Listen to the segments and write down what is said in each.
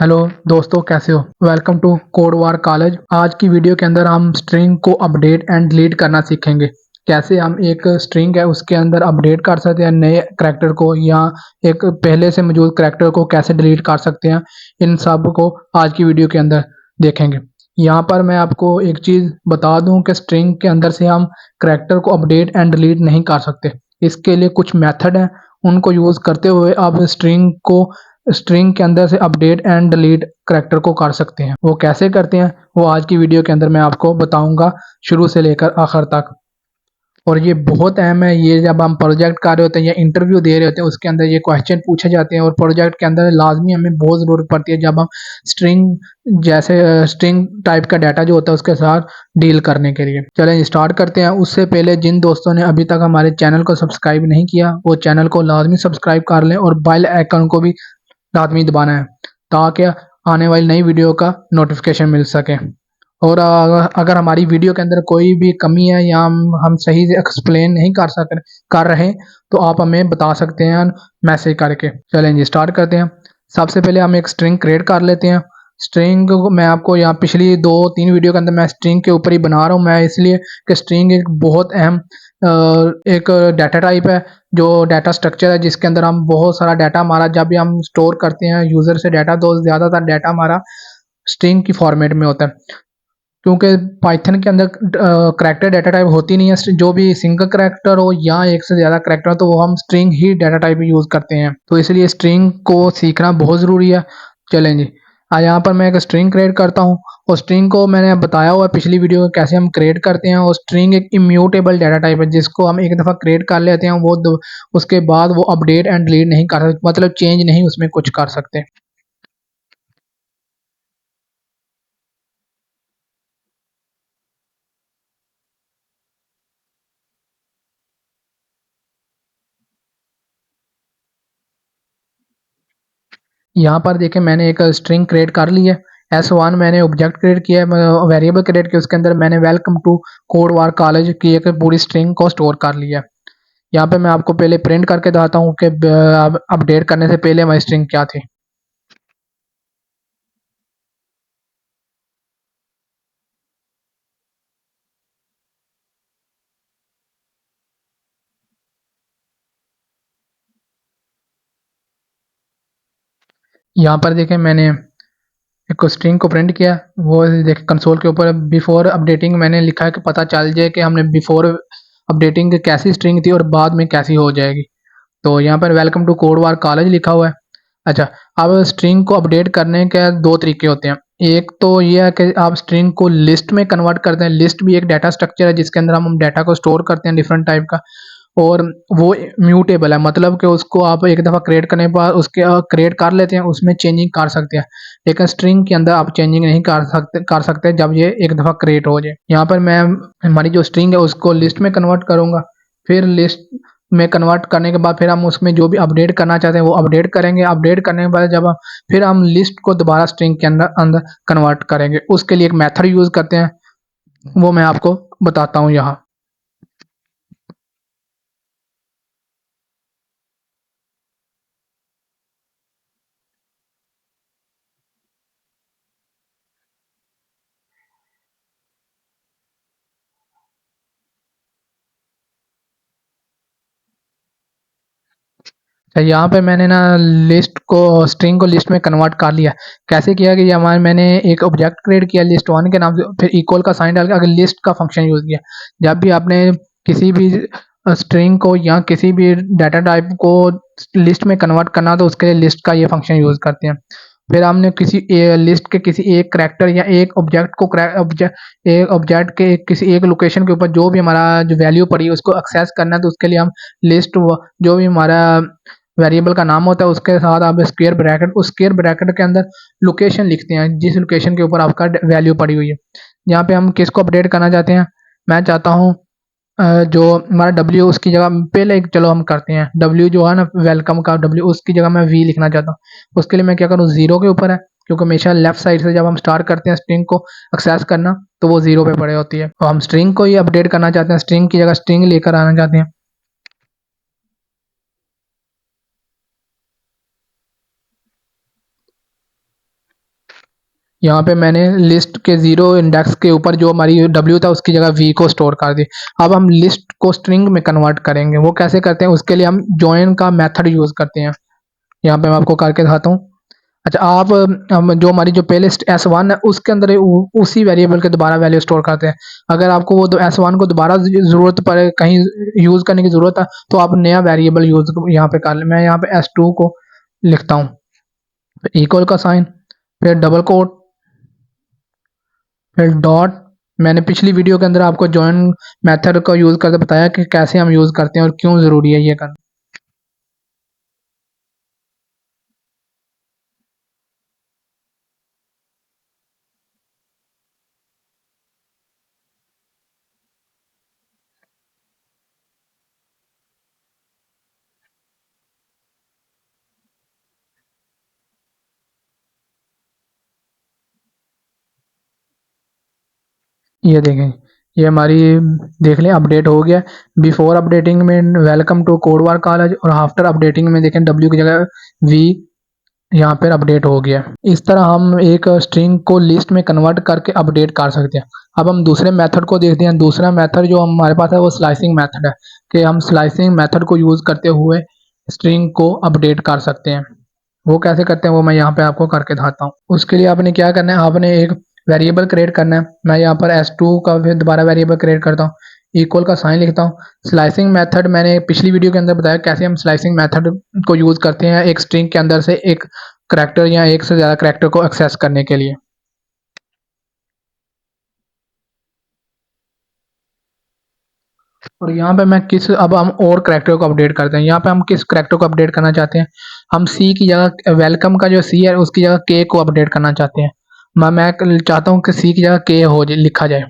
Hello दोस्तों, कैसे हो। Welcome to Code War College. आज की वीडियो के अंदर हम स्ट्रिंग को अपडेट एंड डिलीट करना सीखेंगे। कैसे हम एक स्ट्रिंग है उसके अंदर अपडेट कर सकते हैं नए करैक्टर को, या एक पहले से मौजूद करैक्टर को कैसे डिलीट कर सकते हैं। इन सब को आज की वीडियो के अंदर देखेंगे। यहाँ पर मैं आपको एक चीज़ बता दूं कि स्ट्रिंग के अंदर से हम करैक्टर को अपडेट एंड डिलीट नहीं कर सकते। इसके लिए कुछ मेथड हैं, उनको यूज़ करते हुए आप स्ट्रिंग के अंदर से अपडेट एंड डिलीट करैक्टर को कर सकते हैं। वो कैसे करते हैं वो आज की वीडियो के अंदर मैं आपको बताऊंगा, शुरू से लेकर आखिर तक। और ये बहुत अहम है। ये जब हम प्रोजेक्ट कर रहे होते हैं या इंटरव्यू दे रहे होते हैं उसके अंदर ये क्वेश्चन पूछे जाते हैं, और प्रोजेक्ट के अंदर लाजमी हमें बहुत ज़रूरत पड़ती है जब हम स्ट्रिंग टाइप का डाटा जो होता है उसके साथ डील करने के लिए। चलें स्टार्ट करते हैं। उससे पहले जिन दोस्तों ने अभी तक हमारे चैनल को सब्सक्राइब नहीं किया वो चैनल को लाजमी सब्सक्राइब कर लें, और बेल आइकन को भी लाजमी दबाना है ताकि आने वाली नई वीडियो का नोटिफिकेशन मिल सके। और अगर हमारी वीडियो के अंदर कोई भी कमी है या हम सही से एक्सप्लेन नहीं कर रहे तो आप हमें बता सकते हैं मैसेज करके। चलें जी स्टार्ट करते हैं। सबसे पहले हम एक स्ट्रिंग क्रिएट कर लेते हैं। स्ट्रिंग को मैं आपको यहाँ पिछली 2-3 वीडियो के अंदर मैं स्ट्रिंग के ऊपर ही बना रहा हूँ, मैं इसलिए कि स्ट्रिंग एक बहुत अहम एक डाटा टाइप है, जो डाटा स्ट्रक्चर है जिसके अंदर हम बहुत सारा डाटा हमारा जब भी हम स्टोर करते हैं यूज़र से डाटा, तो ज़्यादातर डाटा हमारा स्ट्रिंग की फॉर्मेट में होता है। क्योंकि पाइथन के अंदर करैक्टर डाटा टाइप होती नहीं है। जो भी सिंगल करैक्टर हो या एक से ज़्यादा करैक्टर हो तो वो हम स्ट्रिंग ही डाटा टाइप यूज़ करते हैं, तो इसलिए स्ट्रिंग को सीखना बहुत ज़रूरी है। चलें जी, यहाँ पर मैं एक स्ट्रिंग क्रिएट करता हूँ, और स्ट्रिंग को मैंने बताया हुआ है पिछली वीडियो में कैसे हम क्रिएट करते हैं। और स्ट्रिंग एक इम्यूटेबल डाटा टाइप है जिसको हम एक दफ़ा क्रिएट कर लेते हैं, उसके बाद वो अपडेट एंड डिलीट नहीं कर सकते, मतलब चेंज नहीं उसमें कुछ कर सकते। यहाँ पर देखें मैंने एक स्ट्रिंग क्रिएट कर ली है। S1 मैंने ऑब्जेक्ट क्रिएट किया है, वेरिएबल क्रिएट किया, उसके अंदर मैंने welcome to Code War College की एक पूरी स्ट्रिंग को स्टोर कर लिया है। यहाँ पे मैं आपको पहले प्रिंट करके दिखाता हूँ कि अपडेट करने से पहले हमारी स्ट्रिंग क्या थी। यहाँ पर देखें मैंने एक स्ट्रिंग को प्रिंट किया, वो देखें कंसोल के ऊपर बिफोर अपडेटिंग मैंने लिखा है कि पता चल जाए कि हमने बिफोर अपडेटिंग कैसी स्ट्रिंग थी और बाद में कैसी हो जाएगी। तो यहाँ पर welcome to Code War College लिखा हुआ है। अच्छा, अब स्ट्रिंग को अपडेट करने के दो तरीके होते हैं। एक तो ये है कि आप स्ट्रिंग को लिस्ट में कन्वर्ट करते हैं। लिस्ट भी एक डाटा स्ट्रक्चर है जिसके अंदर हम डाटा को स्टोर करते हैं डिफरेंट टाइप का, और वो म्यूटेबल है, मतलब कि उसको आप एक दफ़ा क्रिएट करने के बाद उसके क्रिएट कर लेते हैं, उसमें चेंजिंग कर सकते हैं। लेकिन स्ट्रिंग के अंदर आप चेंजिंग नहीं कर सकते जब ये एक दफ़ा क्रिएट हो जाए। यहाँ पर मैं हमारी जो स्ट्रिंग है उसको लिस्ट में कन्वर्ट करूँगा। फिर लिस्ट में कन्वर्ट करने के बाद फिर हम उसमें जो भी अपडेट करना चाहते हैं वो अपडेट करेंगे। अपडेट करने के बाद फिर हम लिस्ट को दोबारा स्ट्रिंग के अंदर अंदर कन्वर्ट करेंगे। उसके लिए एक मेथड यूज़ करते हैं, वो मैं आपको बताता हूँ यहाँ। यहाँ पे मैंने ना लिस्ट को स्ट्रिंग को लिस्ट में कन्वर्ट कर लिया। कैसे किया कि हमारे मैंने एक ऑब्जेक्ट क्रिएट किया लिस्ट वन के नाम से, फिर इक्वल का साइन डाल के आगे लिस्ट का फंक्शन यूज़ किया। जब भी आपने किसी भी स्ट्रिंग को या किसी भी डाटा टाइप को लिस्ट में कन्वर्ट करना तो उसके लिए लिस्ट का ये फंक्शन यूज़ करते हैं। फिर हमने लिस्ट के किसी एक करैक्टर या एक ऑब्जेक्ट को एक ऑब्जेक्ट के किसी एक लोकेशन के ऊपर जो भी हमारा जो वैल्यू पड़ी है उसको एक्सेस करना है, तो उसके लिए हम लिस्ट जो भी हमारा वेरिएबल का नाम होता है उसके साथ आप स्क्वायर ब्रैकेट, उस स्क्वायर ब्रैकेट के अंदर लोकेशन लिखते हैं जिस लोकेशन के ऊपर आपका वैल्यू पड़ी हुई है। यहाँ पे हम किसको अपडेट करना चाहते हैं। मैं चाहता हूँ जो हमारा W उसकी जगह पहले एक चलो हम करते हैं W जो है ना वेलकम का W, उसकी जगह मैं V लिखना चाहता हूँ। उसके लिए मैं क्या करूँ, ज़ीरो के ऊपर है, क्योंकि हमेशा लेफ्ट साइड से जब हम स्टार्ट करते हैं स्ट्रिंग को एक्सेस करना तो वो ज़ीरो पे पड़े होती है। तो हम स्ट्रिंग को ही अपडेट करना चाहते हैं, स्ट्रिंग की जगह स्ट्रिंग लेकर आना चाहते हैं। यहाँ पे मैंने लिस्ट के जीरो इंडेक्स के ऊपर जो हमारी डब्ल्यू था उसकी जगह वी को स्टोर कर दी। अब हम लिस्ट को स्ट्रिंग में कन्वर्ट करेंगे। वो कैसे करते हैं, उसके लिए हम जॉइन का मेथड यूज करते हैं। यहाँ पे मैं आपको करके दिखाता हूँ। अच्छा, आप हम जो हमारी जो पहले S1 है उसके अंदर उसी वेरिएबल के दोबारा वैल्यू स्टोर करते हैं। अगर आपको वो S1 को दोबारा जरूरत पड़े, कहीं यूज करने की जरूरत है, तो आप नया वेरिएबल यूज यहाँ पे कर ले। मैं यहाँ पे S2 को लिखता हूँ, इक्वल का साइन, फिर डबल कोट, फिर डॉट। मैंने पिछली वीडियो के अंदर आपको जॉइन मेथड का यूज करके बताया कि कैसे हम यूज करते हैं और क्यों जरूरी है ये करना। ये देखें, ये हमारी, देख लें अपडेट हो गया। बिफोर अपडेटिंग में वेलकम टू कोडवार कॉलेज, और आफ्टर अपडेटिंग में देखें डब्ल्यू की जगह वी यहाँ पर अपडेट हो गया। इस तरह हम एक स्ट्रिंग को लिस्ट में कन्वर्ट करके अपडेट कर सकते हैं। अब हम दूसरे मेथड को देखते हैं। दूसरा मेथड जो हमारे पास है वो स्लाइसिंग मेथड है, कि हम स्लाइसिंग मेथड को यूज करते हुए स्ट्रिंग को अपडेट कर सकते हैं। वो कैसे करते हैं वो मैं यहाँ पे आपको करके दिखाता हूँ। उसके लिए आपने क्या करना है, आपने एक वेरिएबल क्रिएट करना है। मैं यहाँ पर S2 का फिर दोबारा वेरिएबल क्रिएट करता हूँ, इक्वल का साइन लिखता हूँ। स्लाइसिंग मेथड मैंने पिछली वीडियो के अंदर बताया कैसे हम स्लाइसिंग मेथड को यूज करते हैं एक स्ट्रिंग के अंदर से एक करैक्टर या एक से ज्यादा करैक्टर को एक्सेस करने के लिए। और यहाँ पे मैं किस, अब हम और करैक्टर को अपडेट करते हैं। यहाँ पे हम किस करैक्टर को अपडेट करना चाहते हैं, हम सी की जगह, वेलकम का जो सी है उसकी जगह के को अपडेट करना चाहते हैं। मैं चाहता हूँ कि सी की जगह के हो जाए, लिखा जाए।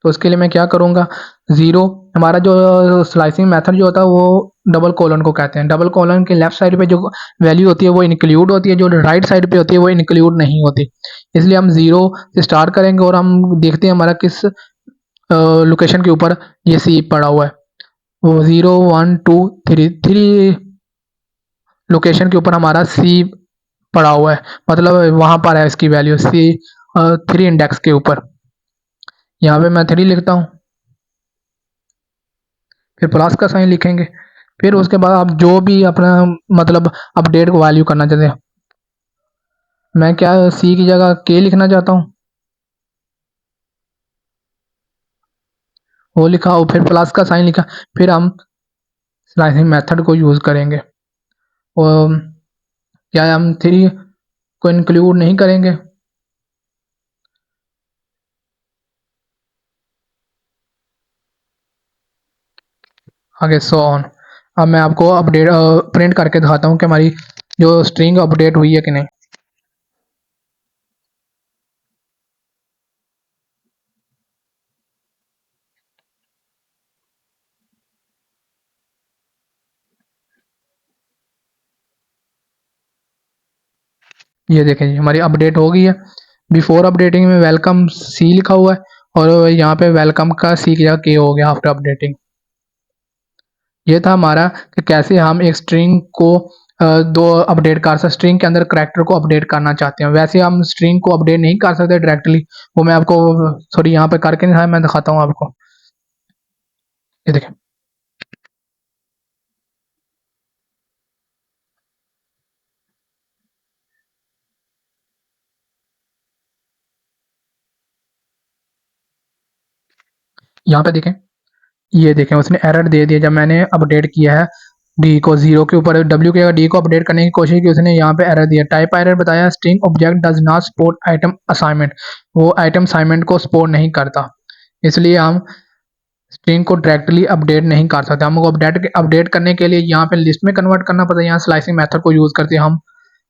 तो उसके लिए मैं क्या करूँगा, जीरो, हमारा जो स्लाइसिंग मेथड जो होता है वो डबल कोलन को कहते हैं। डबल कोलन के लेफ्ट साइड पे जो वैल्यू होती है वो इंक्लूड होती है, जो राइट साइड पे होती है वो इंक्लूड नहीं होती। इसलिए हम जीरो से स्टार्ट करेंगे और हम देखते हैं हमारा किस लोकेशन के ऊपर ये सी पड़ा हुआ है। वो 0 1 2 3 थ्री लोकेशन के ऊपर हमारा सी पड़ा हुआ है, मतलब वहां पर है इसकी वैल्यू सी, 3 इंडेक्स के ऊपर। यहाँ पे मैं 3 लिखता हूँ, फिर प्लस का साइन लिखेंगे। फिर उसके बाद आप जो भी अपना मतलब अपडेट को वैल्यू करना चाहते हैं, मैं क्या सी की जगह के लिखना चाहता हूँ, वो लिखा और फिर प्लस का साइन लिखा। फिर हम स्लाइसिंग मेथड को यूज करेंगे और क्या हम 3 को इंक्लूड नहीं करेंगे। आगे सो ऑन। अब मैं आपको अपडेट प्रिंट करके दिखाता हूँ कि हमारी जो स्ट्रिंग अपडेट हुई है कि नहीं। ये देखें जी, हमारी अपडेट हो गई है। बिफोर अपडेटिंग में वेलकम सी लिखा हुआ है और यहाँ पे वेलकम का सी की जगह के हो गया आफ्टर अपडेटिंग। ये था हमारा कि कैसे हम एक स्ट्रिंग को दो अपडेट कर सकते, स्ट्रिंग के अंदर करैक्टर को अपडेट करना चाहते हैं। वैसे हम स्ट्रिंग को अपडेट नहीं कर सकते डायरेक्टली, वो मैं आपको सॉरी यहाँ पे करके नहीं दिखाया, मैं दिखाता हूँ आपको। ये देखें, यहाँ पे देखें, ये देखें उसने एरर दे दिया जब मैंने अपडेट किया है डी को, जीरो के ऊपर डब्ल्यू के डी को अपडेट करने की कोशिश की, उसने यहाँ पे एरर दिया, टाइप एरर बताया, string object does not support item assignment. वो आइटम असाइनमेंट को सपोर्ट नहीं करता, इसलिए हम स्ट्रिंग को डायरेक्टली अपडेट नहीं कर सकते। हमको अपडेट करने के लिए यहाँ पे लिस्ट में कन्वर्ट करना पड़ता है, यहाँ स्लाइसिंग मेथड को यूज करते हम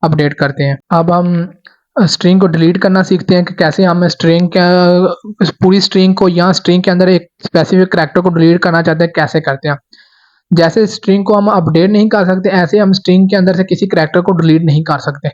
अपडेट करते हैं। अब हम स्ट्रिंग को डिलीट करना सीखते हैं कि कैसे हम स्ट्रिंग के पूरी स्ट्रिंग को या स्ट्रिंग के अंदर एक स्पेसिफिक करैक्टर को डिलीट करना चाहते हैं, कैसे करते हैं। जैसे स्ट्रिंग को हम अपडेट नहीं कर सकते, ऐसे हम स्ट्रिंग के अंदर से किसी करैक्टर को डिलीट नहीं कर सकते।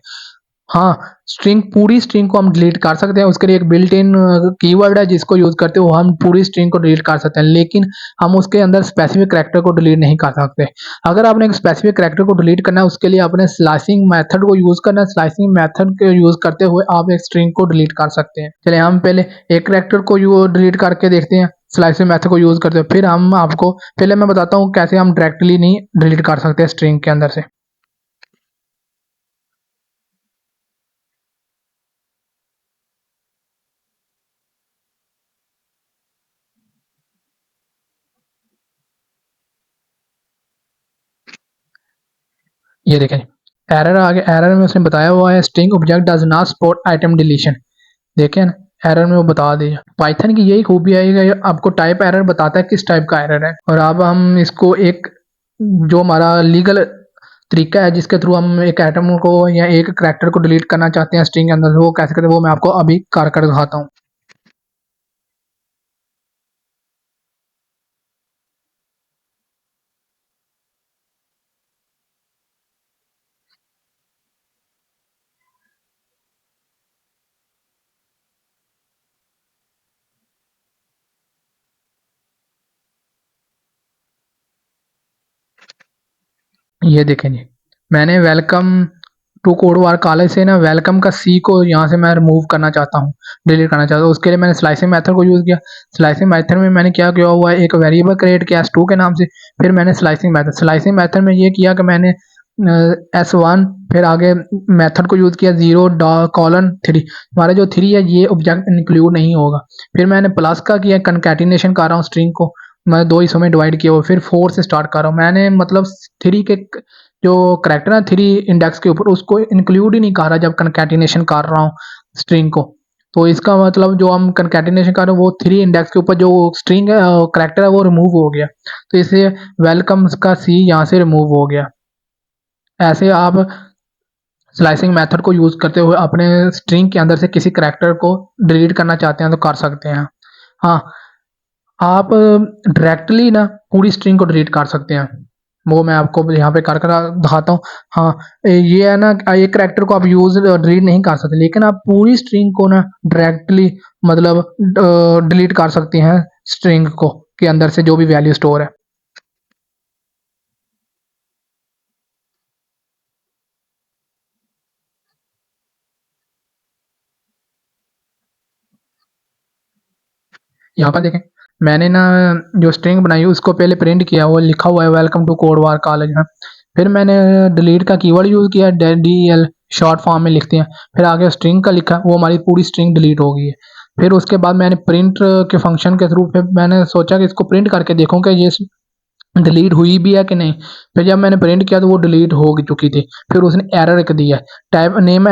हाँ, स्ट्रिंग पूरी स्ट्रिंग को हम डिलीट कर सकते हैं। उसके लिए एक बिल्ट इन कीवर्ड है जिसको यूज़ करते हुए हम पूरी स्ट्रिंग को डिलीट कर सकते हैं, लेकिन हम उसके अंदर स्पेसिफिक कैरेक्टर को डिलीट नहीं कर सकते। अगर आपने एक स्पेसिफिक कैरेक्टर को डिलीट करना है, उसके लिए आपने स्लाइसिंग मेथड को यूज़ करना है। स्लाइसिंग मेथड को यूज़ करते हुए आप एक स्ट्रिंग को डिलीट कर सकते हैं। चलिए हम पहले एक कैरेक्टर को डिलीट करके देखते हैं स्लाइसिंग मेथड को यूज़ करते हुए। फिर हम आपको पहले मैं बताता हूँ कैसे हम डायरेक्टली नहीं डिलीट कर सकते स्ट्रिंग के अंदर से। ये देखें, एरर आ गया। एरर में उसने बताया हुआ है string object does not support item deletion. देखें ना, एरर में वो बता दिया। पाइथन की यही खूबी है कि आपको टाइप एरर बताता है किस टाइप का एरर है। और अब हम इसको एक जो हमारा लीगल तरीका है जिसके थ्रू हम एक आइटम को या एक करैक्टर को डिलीट करना चाहते हैं स्ट्रिंग के अंदर, वो कैसे करते हैं वो मैं आपको अभी कर दिखाता हूँ। ये देखें जी, मैंने welcome to Code War College से ना वेलकम का सी को यहाँ से मैं रिमूव करना चाहता हूँ, डिलीट करना चाहता हूँ। उसके लिए मैंने स्लाइसिंग मेथड को यूज़ किया। स्लाइसिंग मेथड में मैंने क्या किया हुआ है, एक वेरिएबल क्रिएट किया s2 के नाम से। फिर मैंने स्लाइसिंग मेथड में ये किया कि मैंने s1 फिर आगे मेथड को यूज़ किया 0:3। हमारा जो 3 है ये ऑब्जेक्ट इंक्लूड नहीं होगा। फिर मैंने प्लस का किया, कनकैटिनेशन कर रहा हूँ स्ट्रिंग को, मैं दो हिस्सों में डिवाइड किया हुआ। फिर 4 से स्टार्ट कर रहा हूँ मैंने, मतलब 3 के जो करैक्टर है 3 इंडेक्स के ऊपर उसको इंक्लूड ही नहीं कर रहा जब कनकैटिनेशन कर रहा हूँ स्ट्रिंग को। तो इसका मतलब जो हम कनकैटिनेशन कर रहे हैं वो 3 इंडेक्स के ऊपर जो स्ट्रिंग है करैक्टर है वो रिमूव हो गया। तो इससे वेलकम का सी यहाँ से रिमूव हो गया। ऐसे आप स्लाइसिंग मेथड को यूज़ करते हुए अपने स्ट्रिंग के अंदर से किसी करैक्टर को डिलीट करना चाहते हैं तो कर सकते हैं। हाँ, आप डायरेक्टली ना पूरी स्ट्रिंग को डिलीट कर सकते हैं। वो मैं आपको यहाँ पे कर दिखाता हूँ। हाँ, ये है ना, एक करैक्टर को आप यूज़ डिलीट नहीं कर सकते, लेकिन आप पूरी स्ट्रिंग को ना डायरेक्टली मतलब डिलीट कर सकते हैं स्ट्रिंग को के अंदर से जो भी वैल्यू स्टोर है। यहाँ पर देखें, मैंने ना जो स्ट्रिंग बनाई है उसको पहले प्रिंट किया, वो लिखा हुआ है welcome to Code War College में। फिर मैंने डिलीट का कीवर्ड यूज़ किया, DL शॉर्ट फॉर्म में लिखते हैं। फिर आगे स्ट्रिंग का लिखा, वो हमारी पूरी स्ट्रिंग डिलीट हो गई है। फिर उसके बाद मैंने प्रिंट के फंक्शन के थ्रू फिर मैंने सोचा कि इसको प्रिंट करके देखूं कि ये डिलीट हुई भी है कि नहीं। फिर जब मैंने प्रिंट किया तो वो डिलीट हो चुकी थी। फिर उसने एरर लिख दिया, टाइप नेम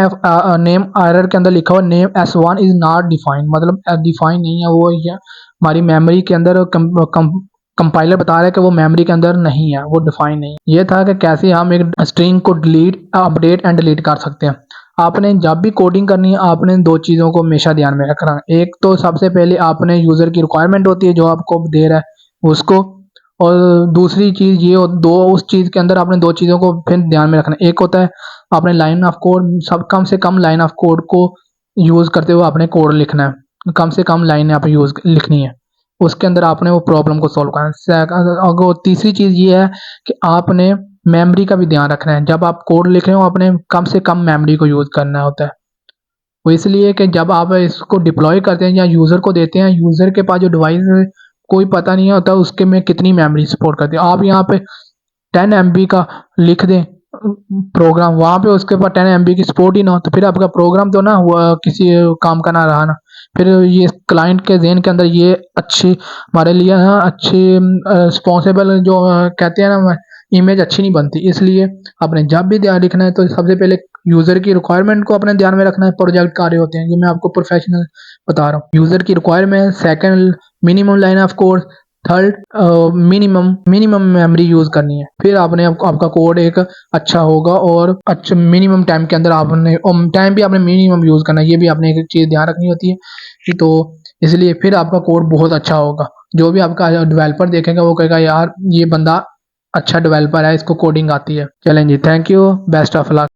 नेम एरर के अंदर लिखा हुआ name S1 is not defined, मतलब डिफाइन नहीं है वो, ये हमारी मेमोरी के अंदर कंपाइलर बता रहा है कि वो मेमोरी के अंदर नहीं है, वो डिफाइन नहीं है। ये था कि कैसे हम एक स्ट्रिंग को डिलीट अपडेट एंड डिलीट कर सकते हैं। आपने जब भी कोडिंग करनी है आपने दो चीज़ों को हमेशा ध्यान में रखना है। एक तो सबसे पहले आपने यूज़र की रिक्वायरमेंट होती है जो आपको दे रहा है उसको, और दूसरी चीज़ ये दो उस चीज़ के अंदर आपने दो चीज़ों को फिर ध्यान में रखना है। एक होता है आपने लाइन ऑफ कोड, सब कम से कम लाइन ऑफ कोड को यूज़ करते हुए आपने कोड लिखना है, कम से कम लाइनें आप यूज़ लिखनी है। उसके अंदर आपने वो प्रॉब्लम को सॉल्व करना है। अगर तीसरी चीज़ ये है कि आपने मेमोरी का भी ध्यान रखना है। जब आप कोड लिख रहे हो आपने कम से कम मेमोरी को यूज़ करना होता है। वो इसलिए कि जब आप इसको डिप्लॉय करते हैं या यूज़र को देते हैं, यूज़र के पास जो डिवाइस कोई पता नहीं होता उसके में कितनी मेमोरी सपोर्ट करती है। आप यहाँ पे 10 MB का लिख दें प्रोग्राम, वहाँ पे उसके पास 10 MB की सपोर्ट ही ना हो तो फिर आपका प्रोग्राम तो ना हुआ किसी काम का ना रहा ना। फिर ये क्लाइंट के ज़हन के अंदर ये अच्छी हमारे लिए ना अच्छी रिस्पॉन्सिबल जो कहते हैं ना इमेज अच्छी नहीं बनती। इसलिए आपने जब भी ध्यान रखना है तो सबसे पहले यूज़र की रिक्वायरमेंट को अपने ध्यान में रखना है। प्रोजेक्ट कार्य होते हैं, ये मैं आपको प्रोफेशनल बता रहा हूँ। यूज़र की requirement, second minimum line of code, third minimum memory use करनी है। फिर आपने आपका कोड एक अच्छा होगा और अच्छा मिनिमम टाइम के अंदर आपने टाइम भी आपने मिनिमम यूज़ करना है। ये भी आपने एक चीज़ ध्यान रखनी होती है कि तो इसलिए फिर आपका कोड बहुत अच्छा होगा। जो भी आपका डेवलपर देखेगा वो कहेगा यार ये बंदा अच्छा डेवलपर है, इसको कोडिंग आती है। चलें जी, thank you, best of luck.